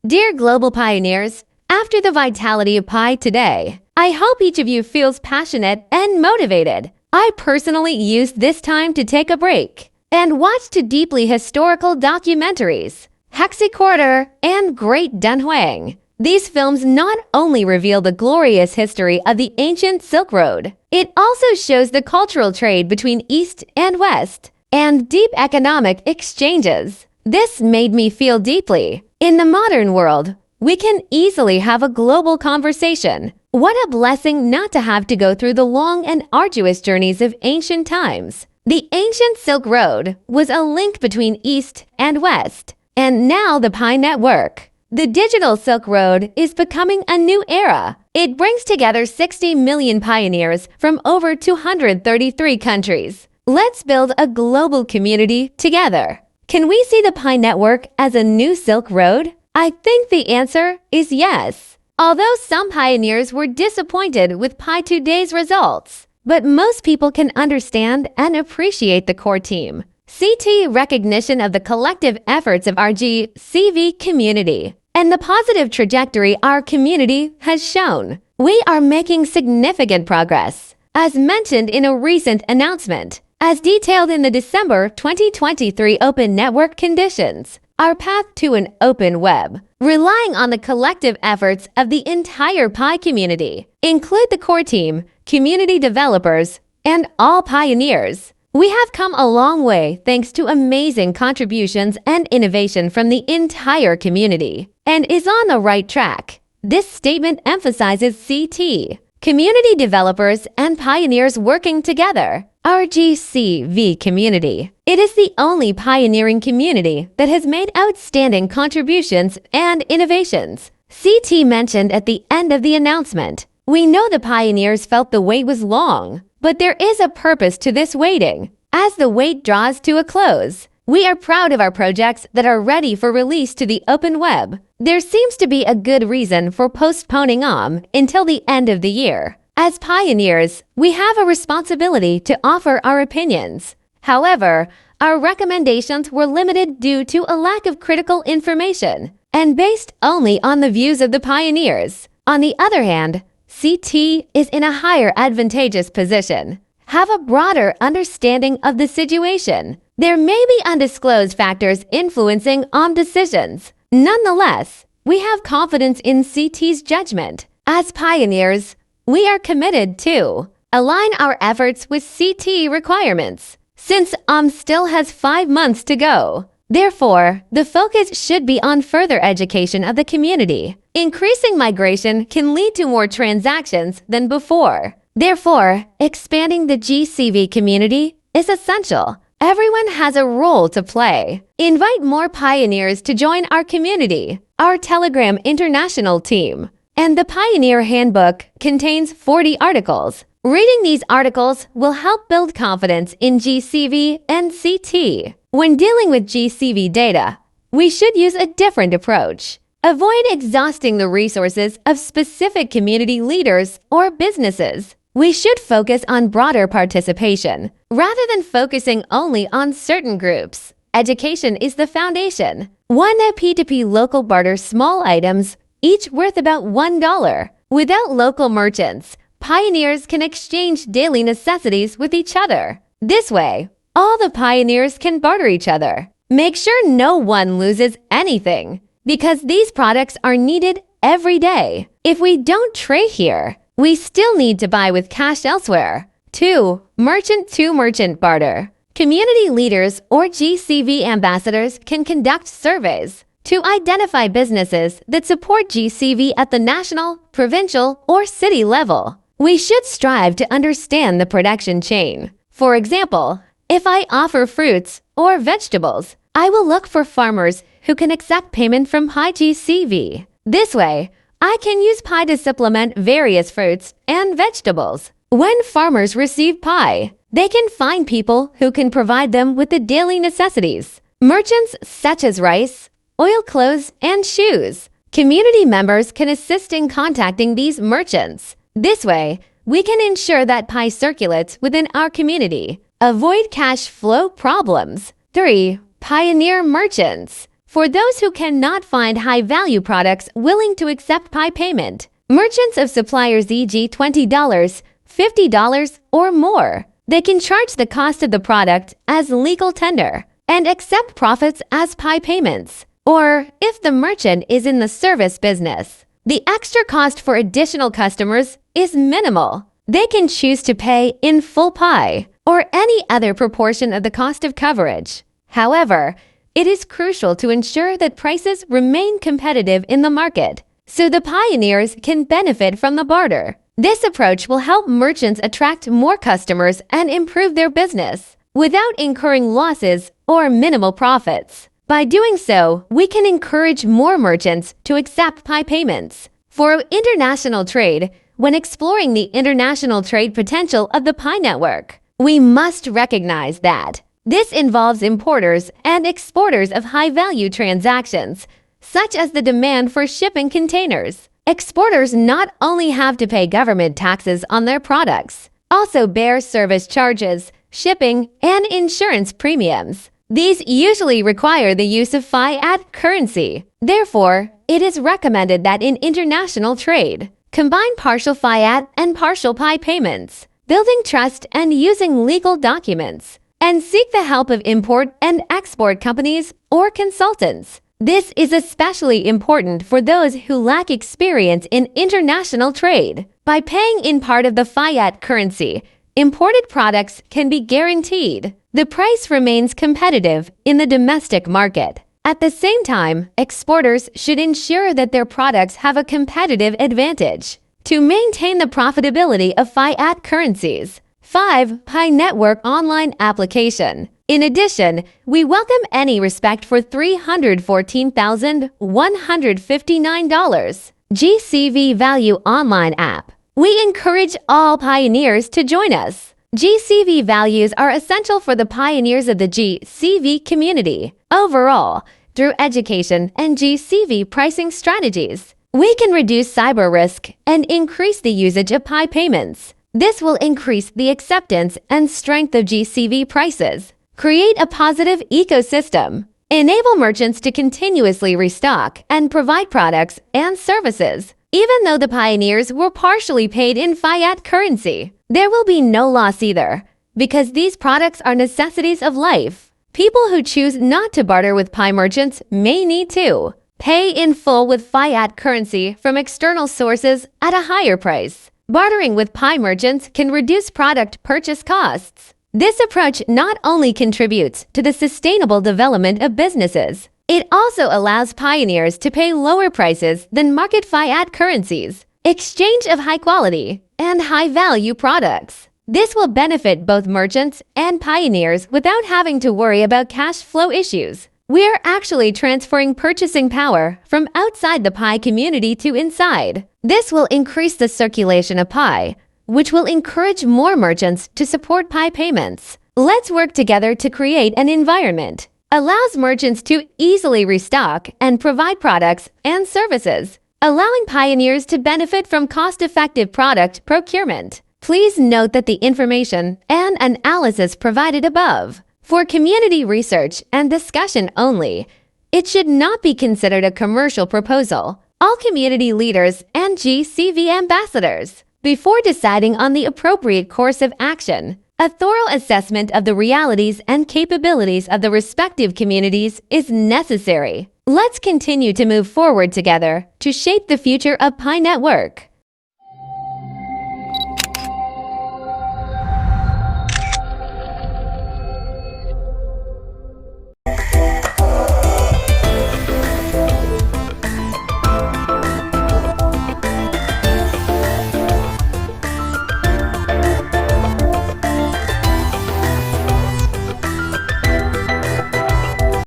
Dear global pioneers, after the vitality of Pi today, I hope each of you feels passionate and motivated. I personally used this time to take a break and watch two deeply historical documentaries, Hexiquarter and Great Dunhuang. These films not only reveal the glorious history of the ancient Silk Road, it also shows the cultural trade between East and West and deep economic exchanges. This made me feel deeply. In the modern world, we can easily have a global conversation. What a blessing not to have to go through the long and arduous journeys of ancient times. The ancient Silk Road was a link between East and West, and now the Pi Network. The digital Silk Road is becoming a new era. It brings together 60 million pioneers from over 233 countries. Let's build a global community together. Can we see the Pi Network as a new Silk Road? I think the answer is yes. Although some pioneers were disappointed with Pi today's results, but most people can understand and appreciate the core team. CT recognition of the collective efforts of our GCV community and the positive trajectory our community has shown. We are making significant progress, as mentioned in a recent announcement. As detailed in the December 2023 Open Network conditions, our path to an open web, relying on the collective efforts of the entire Pi community, include the core team, community developers, and all pioneers. We have come a long way thanks to amazing contributions and innovation from the entire community, and is on the right track. This statement emphasizes CT, community developers and pioneers working together. Our GCV community. It is the only pioneering community that has made outstanding contributions and innovations. CT mentioned at the end of the announcement. We know the pioneers felt the wait was long, but there is a purpose to this waiting. As the wait draws to a close, we are proud of our projects that are ready for release to the open web. There seems to be a good reason for postponing them until the end of the year. As pioneers, we have a responsibility to offer our opinions. However, our recommendations were limited due to a lack of critical information and based only on the views of the pioneers. On the other hand, CT is in a higher advantageous position. Have a broader understanding of the situation. There may be undisclosed factors influencing on decisions. Nonetheless, we have confidence in CT's judgment. As pioneers, we are committed to align our efforts with CT requirements, since still has 5 months to go. Therefore, the focus should be on further education of the community. Increasing migration can lead to more transactions than before. Therefore, expanding the GCV community is essential. Everyone has a role to play. Invite more pioneers to join our community, our Telegram International team. And the Pioneer Handbook contains 40 articles. Reading these articles will help build confidence in GCV and CT. When dealing with GCV data, we should use a different approach. Avoid exhausting the resources of specific community leaders or businesses. We should focus on broader participation, rather than focusing only on certain groups. Education is the foundation. One P2P local barter small items, each worth about $1. Without local merchants, pioneers can exchange daily necessities with each other. This way, all the pioneers can barter each other. Make sure no one loses anything, because these products are needed every day. If we don't trade here, we still need to buy with cash elsewhere. 2. Merchant-to-merchant barter. Community leaders or GCV ambassadors can conduct surveys to identify businesses that support GCV at the national, provincial, or city level. We should strive to understand the production chain. For example, if I offer fruits or vegetables, I will look for farmers who can accept payment from Pi GCV. This way, I can use Pi to supplement various fruits and vegetables. When farmers receive Pi, they can find people who can provide them with the daily necessities. Merchants such as rice, oil clothes, and shoes. Community members can assist in contacting these merchants. This way, we can ensure that Pi circulates within our community. Avoid cash flow problems. 3. Pioneer merchants. For those who cannot find high-value products willing to accept Pi payment, merchants of suppliers e.g. $20, $50, or more, they can charge the cost of the product as legal tender and accept profits as Pi payments. Or, if the merchant is in the service business, the extra cost for additional customers is minimal. They can choose to pay in full Pi or any other proportion of the cost of coverage. However, it is crucial to ensure that prices remain competitive in the market so the pioneers can benefit from the barter. This approach will help merchants attract more customers and improve their business without incurring losses or minimal profits. By doing so, we can encourage more merchants to accept Pi payments. For international trade, when exploring the international trade potential of the Pi network, we must recognize that this involves importers and exporters of high-value transactions, such as the demand for shipping containers. Exporters not only have to pay government taxes on their products, also bear service charges, shipping, and insurance premiums. These usually require the use of fiat currency. Therefore, it is recommended that in international trade, combine partial fiat and partial Pi payments, building trust and using legal documents, and seek the help of import and export companies or consultants. This is especially important for those who lack experience in international trade. By paying in part of the fiat currency, imported products can be guaranteed. The price remains competitive in the domestic market. At the same time, exporters should ensure that their products have a competitive advantage. To maintain the profitability of fiat currencies, 5. Pi Network Online Application. In addition, we welcome any respect for $314,159 GCV value online app. We encourage all pioneers to join us. GCV values are essential for the pioneers of the GCV community. Overall, through education and GCV pricing strategies, we can reduce cyber risk and increase the usage of Pi payments. This will increase the acceptance and strength of GCV prices, create a positive ecosystem, enable merchants to continuously restock and provide products and services. Even though the pioneers were partially paid in fiat currency, there will be no loss either, because these products are necessities of life. People who choose not to barter with Pi merchants may need to pay in full with fiat currency from external sources at a higher price. Bartering with Pi merchants can reduce product purchase costs. This approach not only contributes to the sustainable development of businesses, it also allows pioneers to pay lower prices than market fiat currencies, exchange of high quality, and high-value products. This will benefit both merchants and pioneers without having to worry about cash flow issues. We are actually transferring purchasing power from outside the Pi community to inside. This will increase the circulation of Pi, which will encourage more merchants to support Pi payments. Let's work together to create an environment that allows merchants to easily restock and provide products and services, allowing pioneers to benefit from cost-effective product procurement. Please note that the information and analysis provided above for community research and discussion only. It should not be considered a commercial proposal. All community leaders and GCV ambassadors, before deciding on the appropriate course of action, a thorough assessment of the realities and capabilities of the respective communities is necessary. Let's continue to move forward together to shape the future of Pi Network.